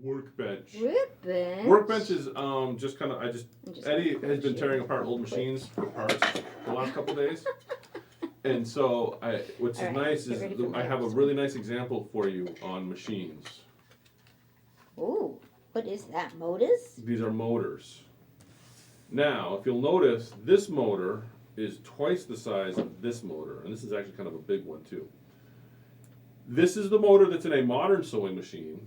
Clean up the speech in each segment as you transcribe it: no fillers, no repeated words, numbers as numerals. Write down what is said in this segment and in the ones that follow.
Workbench. Workbench. Workbench is just kind of Eddie has been shit. tearing apart old machines for parts the last couple of days, and so what's All right, nice get is ready for I my have a next really nice example for you on machines. Ooh, what is that? Motors? These are motors. Now, if you'll notice, this motor is twice the size of this motor, and this is actually kind of a big one too. This is the motor that's in a modern sewing machine,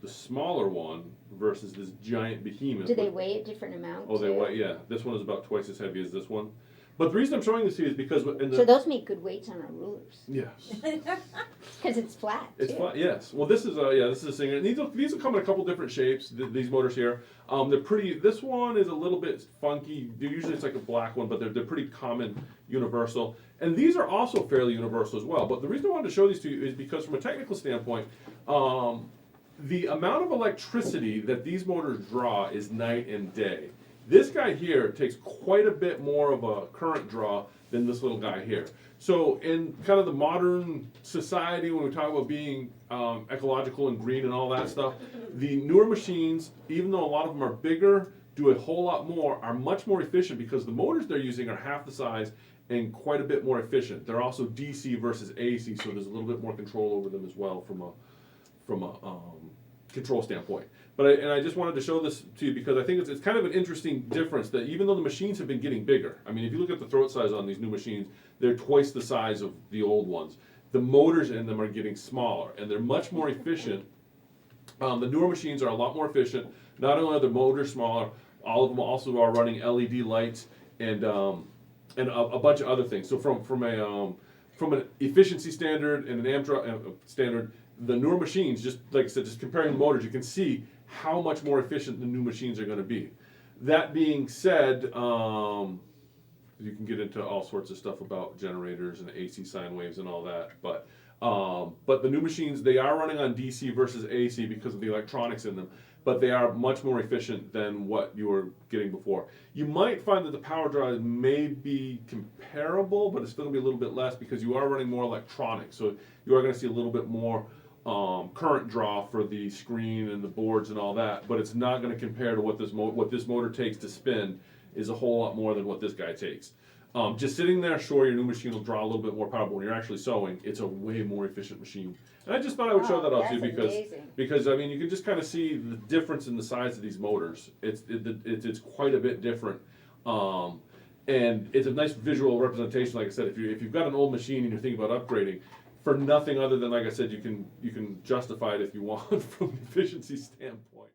the smaller one versus this giant behemoth. Do they weigh a different amount? Oh, they too? weigh, yeah. This one is about twice as heavy as this one. But the reason I'm showing this to you is because So those make good weights on our rulers. yes. Because it's flat. It's too. flat, yes. Well, this is a Singer. And these will come in a couple different shapes. These motors here, they're pretty. This one is a little bit funky. Usually it's like a black one, but they're pretty common, universal. And these are also fairly universal as well. But the reason I wanted to show these to you is because from a technical standpoint, the amount of electricity that these motors draw is night and day. This guy here takes quite a bit more of a current draw than this little guy here. So in kind of the modern society, when we talk about being ecological and green and all that stuff, the newer machines, even though a lot of them are bigger, do a whole lot more, are much more efficient because the motors they're using are half the size and quite a bit more efficient. They're also DC versus AC, so there's a little bit more control over them as well from a control standpoint. But I just wanted to show this to you because I think it's kind of an interesting difference that even though the machines have been getting bigger, I mean, if you look at the throat size on these new machines, they're twice the size of the old ones. The motors in them are getting smaller and they're much more efficient. The newer machines are a lot more efficient. Not only are the motors smaller, all of them also are running LED lights and a bunch of other things. So from an efficiency standard and an amp standard, the newer machines, just like I said, just comparing the motors, you can see how much more efficient the new machines are going to be. That being said, you can get into all sorts of stuff about generators and AC sine waves and all that, but the new machines, they are running on DC versus AC because of the electronics in them, but they are much more efficient than what you were getting before. You might find that the power draw may be comparable, but it's still going to be a little bit less because you are running more electronics, so you are going to see a little bit more current draw for the screen and the boards and all that, but it's not going to compare to what this motor takes to spin is a whole lot more than what this guy takes. Just sitting there, sure, your new machine will draw a little bit more power, but when you're actually sewing, it's a way more efficient machine. And I just thought I would show that out to you because I mean you can just kind of see the difference in the size of these motors. It's quite a bit different. And it's a nice visual representation. Like I said, if you've got an old machine and you're thinking about upgrading, for nothing other than, like I said, you can justify it if you want from an efficiency standpoint.